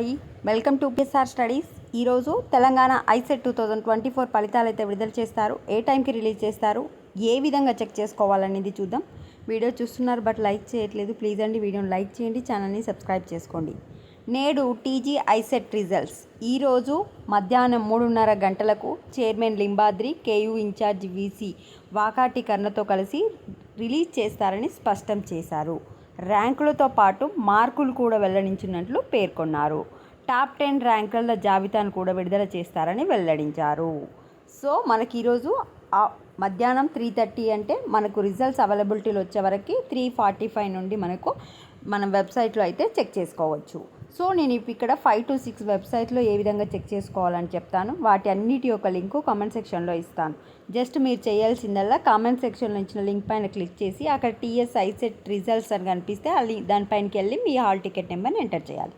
Hi, welcome to PSR studies. ఈరోజు Telangana ICET 2024 ఫలితాలు అయితే విడుదల చేస్తారు. ఏ టైంకి రిలీజ్ చేస్తారు, ఏ విధంగా చెక్ చేసుకోవాలనేది చూద్దాం. వీడియో చూస్తున్నారు బట్ లైక్ చేయట్లేదు, ప్లీజ్ అండి వీడియోని లైక్ చేయండి, ఛానల్ని సబ్స్క్రైబ్ చేసుకోండి. నేడు టీజీ ఐసెట్ రిజల్ట్స్ ఈరోజు మధ్యాహ్నం 3:30 గంటలకు chairman Limbadri, KU in charge VC Vakati కర్ణతో కలిసి రిలీజ్ చేస్తారని స్పష్టం చేశారు. ర్యాంకులతో పాటు మార్కులు కూడా వెల్లడించినట్లు పేర్కొన్నారు. టాప్ 10 ర్యాంకుల జాబితాను కూడా విడుదల చేస్తారని వెల్లడించారు. సో మనకి ఈరోజు మధ్యాహ్నం 3:30 అంటే మనకు రిజల్ట్స్ అవైలబిలిటీలో వచ్చే వరకు 3:45 నుండి మనం వెబ్సైట్లో అయితే చెక్ చేసుకోవచ్చు. సో నేను ఇక్కడ 5 to 6 వెబ్సైట్లో ఏ విధంగా చెక్ చేసుకోవాలని చెప్తాను. వాటి అన్నిటి యొక్క లింకు కామెంట్ సెక్షన్లో ఇస్తాను. జస్ట్ మీరు చేయాల్సిందల్లా కామెంట్ సెక్షన్లో ఇచ్చిన లింక్ పైన క్లిక్ చేసి అక్కడ టీఎస్ ఐసెట్ రిజల్ట్స్ అని కనిపిస్తే దానిపైనకి వెళ్ళి మీ హాల్ టికెట్ నెంబర్ని ఎంటర్ చేయాలి.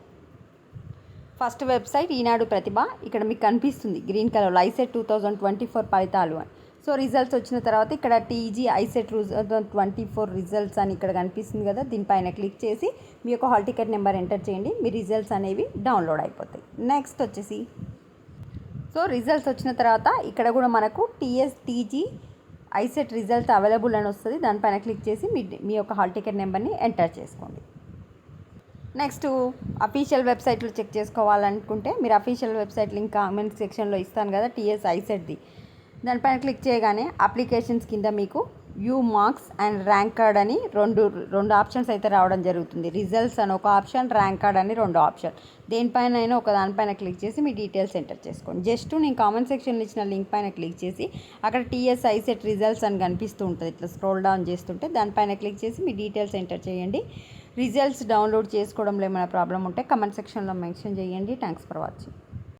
ఫస్ట్ వెబ్సైట్ ఈనాడు ప్రతిభ. ఇక్కడ మీకు కనిపిస్తుంది గ్రీన్ కలర్లో ఐసెట్ 2024 ఫలితాలు అని. సో రిజల్ట్స్ వచ్చిన తర్వాత ఇక్కడ టీజీ ఐసెట్ 2024 రిజల్ట్స్ అని ఇక్కడ కనిపిస్తుంది కదా, దీనిపైన క్లిక్ చేసి మీ యొక్క హాల్ టికెట్ నెంబర్ ఎంటర్ చేయండి. మీ రిజల్ట్స్ అనేవి డౌన్లోడ్ అయిపోతాయి. నెక్స్ట్ వచ్చేసి సో రిజల్ట్స్ వచ్చిన తర్వాత ఇక్కడ కూడా మనకు టీజీ ఐసెట్ రిజల్ట్ అవైలబుల్ అని వస్తుంది. దానిపైన క్లిక్ చేసి మీ యొక్క హాల్ టికెట్ నెంబర్ని ఎంటర్ చేసుకోండి. నెక్స్ట్ అఫీషియల్ వెబ్సైట్లో చెక్ చేసుకోవాలనుకుంటే మీరు అఫీషియల్ వెబ్సైట్ లింక్ కామెంట్ సెక్షన్లో ఇస్తాను కదా, టీఎస్ ఐసెట్ది. దానిపైన క్లిక్ చేయగానే అప్లికేషన్స్ కింద మీకు view marks and rank card అని రెండు ఆప్షన్స్ అయితే రావడం జరుగుతుంది. రిజల్ట్స్ అని ఒక ఆప్షన్, ర్యాంక్ కార్డ్ అని రెండు ఆప్షన్. దేనిపైన అయినా ఒక దానిపైన క్లిక్ చేసి మీ డీటెయిల్స్ ఎంటర్ చేసుకోండి. జస్ట్ నేను కామెంట్ సెక్షన్లో ఇచ్చిన లింక్ పైన క్లిక్ చేసి అక్కడ టీఎస్ ఐసెట్ రిజల్ట్స్ అని కనిపిస్తూ ఉంటుంది. ఇట్లా స్క్రోల్ డౌన్ చేస్తుంటే దానిపైన క్లిక్ చేసి మీ డీటెయిల్స్ ఎంటర్ చేయండి. రిజల్ట్స్ డౌన్లోడ్ చేసుకోవడంలో ఏమైనా ప్రాబ్లం ఉంటే కామెంట్ సెక్షన్లో మెన్షన్ చేయండి. Thanks for watching.